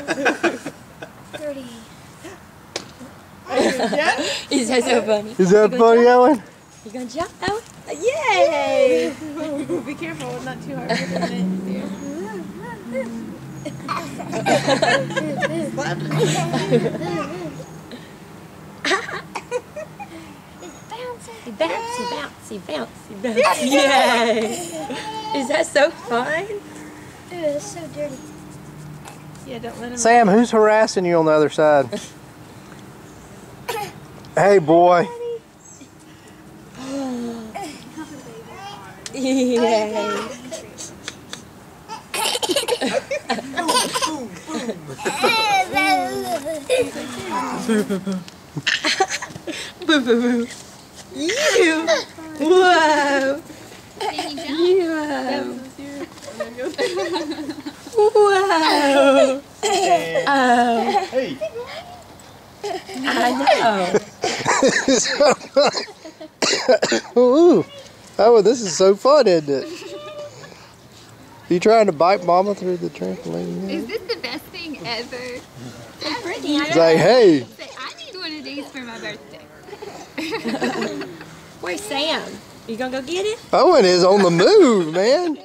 30. Is that so funny? Is that funny, Owen? You gonna jump, Owen? Yay! Be careful, not too hard for the net. Bouncy, bouncy, bouncy, bouncy. Yay! Is that so fun? Dude, it's so dirty. Yeah, don't let him. Sam, who's harassing you on the other side? Hey, boy. Yay! Boo boo boo. You! Whoa! You! Whoa! Oh! Hey! I know. Ooh. Oh, this is so fun, isn't it? You trying to bite Mama through the trampoline? Is this the best thing ever? It's like, hey. I need one of these for my birthday. Where's Sam? You gonna go get it? Owen is on the move, man.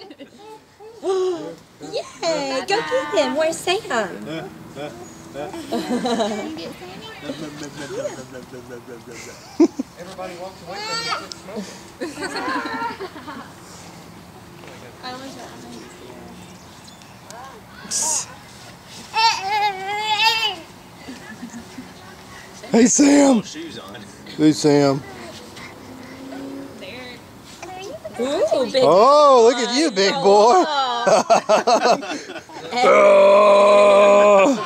Yeah, go get him. Where's Sam? Can you get Sammy? Everybody walks away from the Hey, Sam. shoes on. Hey, Sam. Ooh, big Oh, look at you, big boy.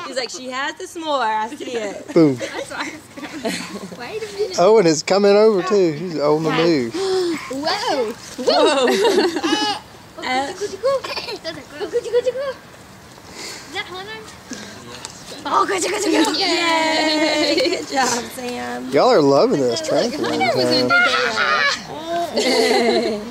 He's like, she has the s'more. I see it. Boom. That's why I was going. Wait a minute. Owen is coming over, too. He's on the move. Whoa. Whoa. Is that Hunter? Oh, good. Yay! Good job, Sam. Y'all are loving this trampoline. Hunter was Huh? under there.